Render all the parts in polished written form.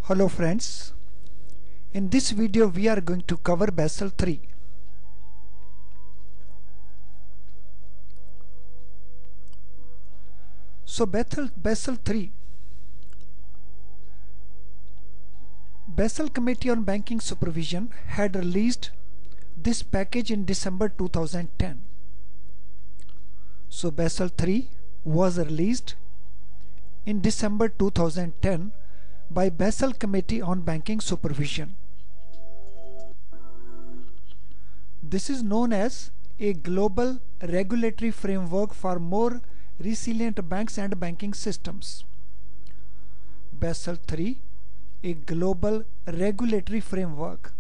Hello friends, in this video we are going to cover Basel 3. So Basel 3, Basel Committee on Banking Supervision had released this package in December 2010. So Basel 3 was released in December 2010 by Basel Committee on Banking Supervision. This is known as a global regulatory framework for more resilient banks and banking systems. Basel 3, a global regulatory framework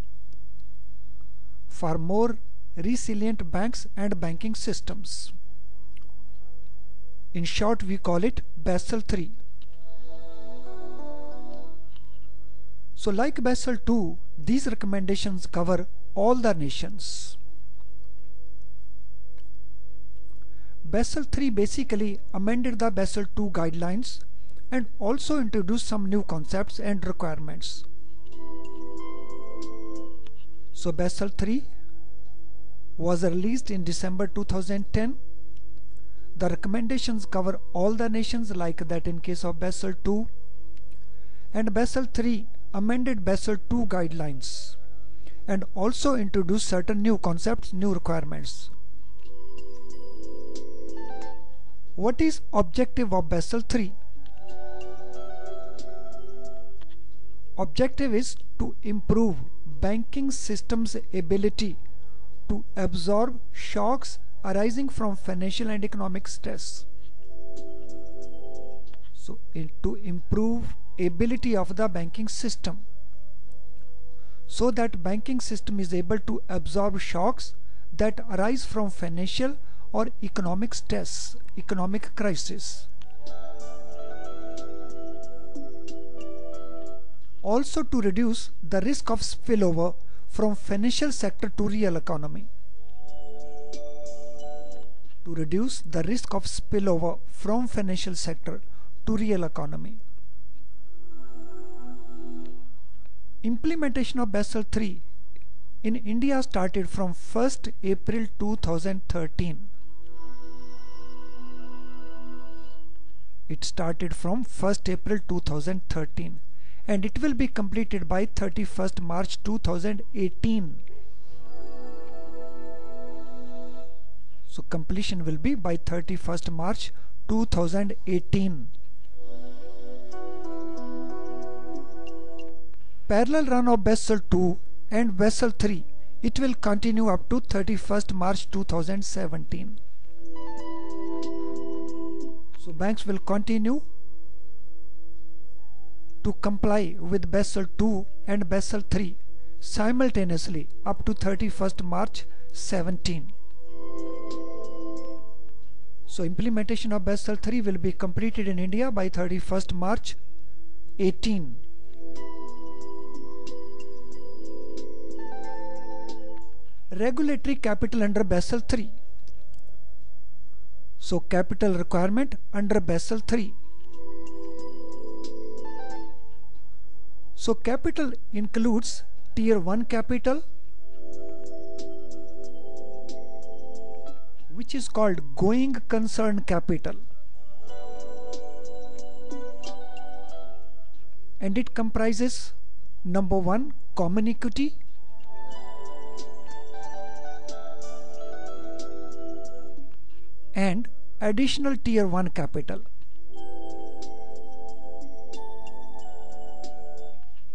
for more resilient banks and banking systems. In short, we call it Basel 3. So like Basel 2, these recommendations cover all the nations. Basel 3 basically amended the Basel 2 guidelines and also introduced some new concepts and requirements. So Basel 3 was released in December 2010. The recommendations cover all the nations like that in case of Basel 2, and Basel 3 amended Basel 2 guidelines and also introduced certain new concepts, new requirements. What is objective of Basel 3? Objective is to improve banking system's ability to absorb shocks arising from financial and economic stress. So to improve ability of the banking system so that banking system is able to absorb shocks that arise from financial or economic stress, economic crisis. Also to reduce the risk of spillover from financial sector to real economy. To reduce the risk of spillover from financial sector to real economy. Implementation of Basel 3 in India started from 1st April 2013. It started from 1st April 2013 and it will be completed by 31st March 2018. So completion will be by 31st March 2018. Parallel run of Basel 2 and Basel 3, it will continue up to 31st March 2017. So banks will continue to comply with Basel 2 and Basel 3 simultaneously up to 31st March 17. So implementation of Basel 3 will be completed in India by 31st March 18. Regulatory capital under Basel 3. So capital requirement under Basel 3. So capital includes Tier 1 capital, which is called going concern capital, and it comprises number 1 common equity, and additional Tier 1 capital.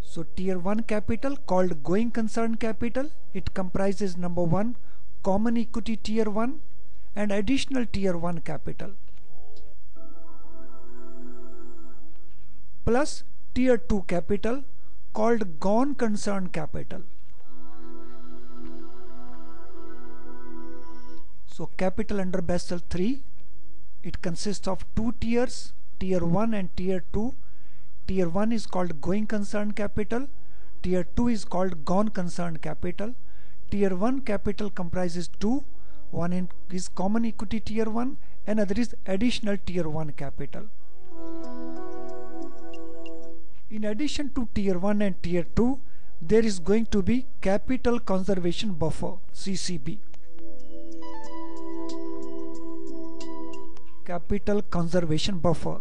So Tier 1 capital called going concern capital, it comprises number 1 common equity Tier 1 and additional Tier 1 capital, plus Tier 2 capital called gone concern capital. So capital under Basel 3, it consists of 2 tiers, Tier 1 and Tier 2. Tier 1 is called going concern capital, Tier 2 is called gone concern capital. Tier 1 capital comprises 2, one is common equity Tier 1, another is additional Tier 1 capital. In addition to tier 1 and tier 2, there is going to be capital conservation buffer, CCB. Capital conservation buffer.